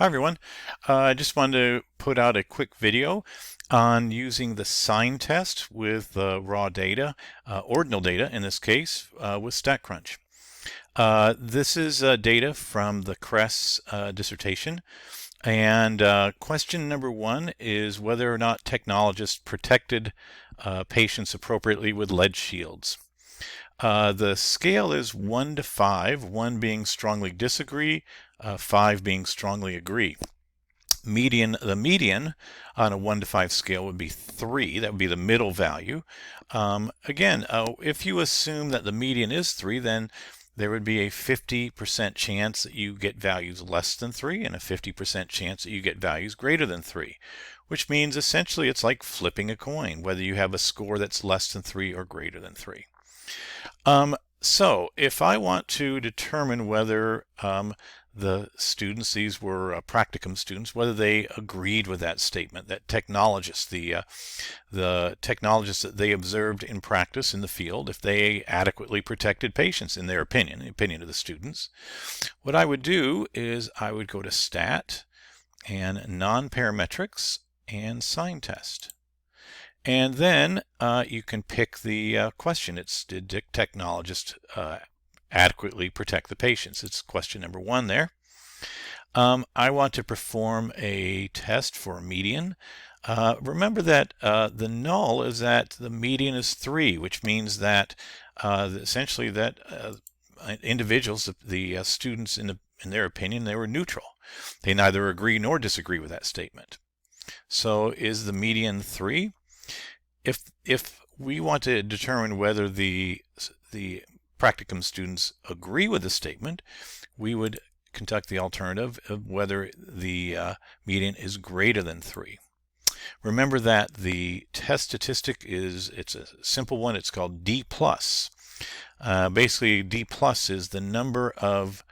Hi everyone. I just wanted to put out a quick video on using the sign test with raw data, ordinal data in this case, with Statcrunch. This is data from the CRESS dissertation, and question number one is whether or not technologists protected patients appropriately with lead shields. The scale is 1 to 5, 1 being strongly disagree, 5 being strongly agree. The median on a 1 to 5 scale would be 3. That would be the middle value. Again, if you assume that the median is 3, then there would be a 50% chance that you get values less than 3 and a 50% chance that you get values greater than 3, which means essentially it's like flipping a coin, whether you have a score that's less than 3 or greater than 3. So if I want to determine whether the students, these were practicum students, whether they agreed with that statement, that technologists, the technologists that they observed in practice in the field, if they adequately protected patients in their opinion, the opinion of the students, what I would do is I would go to Stat and Non-Parametrics and Sign Test. And then you can pick the question. It's did technologists adequately protect the patients? It's question number 1 there. I want to perform a test for a median. Remember that the null is that the median is 3, which means that essentially that individuals, the students in their opinion, they were neutral. They neither agree nor disagree with that statement. So is the median 3? If we want to determine whether the practicum students agree with the statement, we would conduct the alternative of whether the median is greater than 3. Remember that the test statistic it's a simple one. It's called D+. Basically, D+ is the number of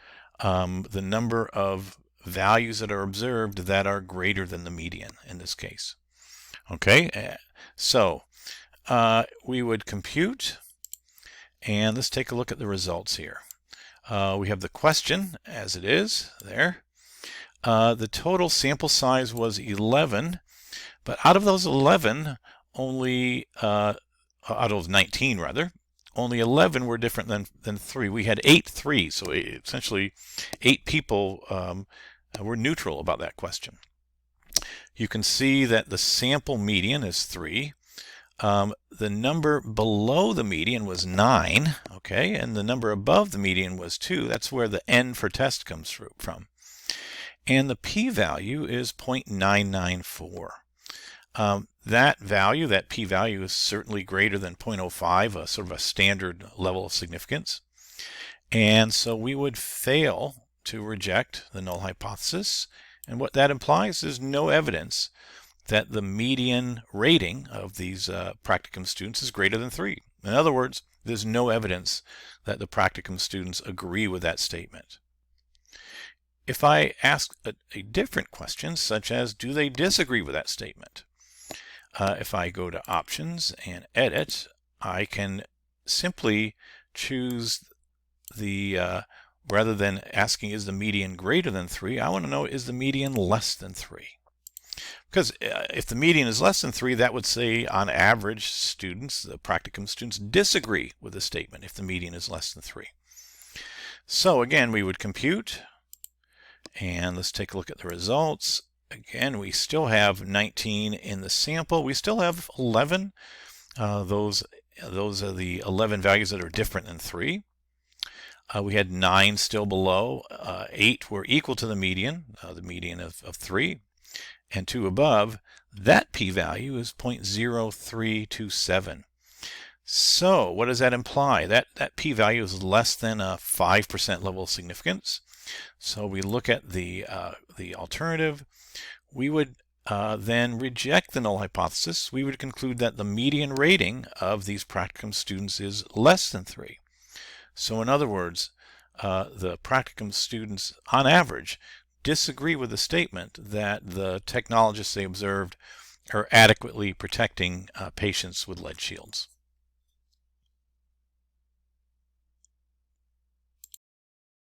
values that are observed that are greater than the median in this case. Okay, so we would compute, and let's take a look at the results here. We have the question as it is there. The total sample size was 11, but out of those 11, only out of 19 rather, only 11 were different than 3. We had 8 3s, so essentially 8 people were neutral about that question. You can see that the sample median is 3. The number below the median was 9, okay, and the number above the median was 2. That's where the N for test comes from. And the p-value is 0.994. That value, that p-value, is certainly greater than 0.05, sort of a standard level of significance. And so we would fail to reject the null hypothesis. And what that implies is no evidence that the median rating of these practicum students is greater than 3. In other words, there's no evidence that the practicum students agree with that statement. If I ask a different question, such as do they disagree with that statement? If I go to Options and Edit, I can simply choose the rather than asking is the median greater than 3, I want to know is the median less than 3. Because if the median is less than 3, that would say on average students, the practicum students, disagree with the statement if the median is less than 3. So again, we would compute, and let's take a look at the results. Again, we still have 19 in the sample. We still have 11. Those are the 11 values that are different than 3. We had 9 still below. 8 were equal to the median of 3. And 2 above. That p-value is 0.0327. So what does that imply? That p-value is less than a 5% level of significance. So we look at the alternative. We would then reject the null hypothesis. We would conclude that the median rating of these practicum students is less than 3. So in other words, the practicum students on average disagree with the statement that the technologists they observed are adequately protecting patients with lead shields.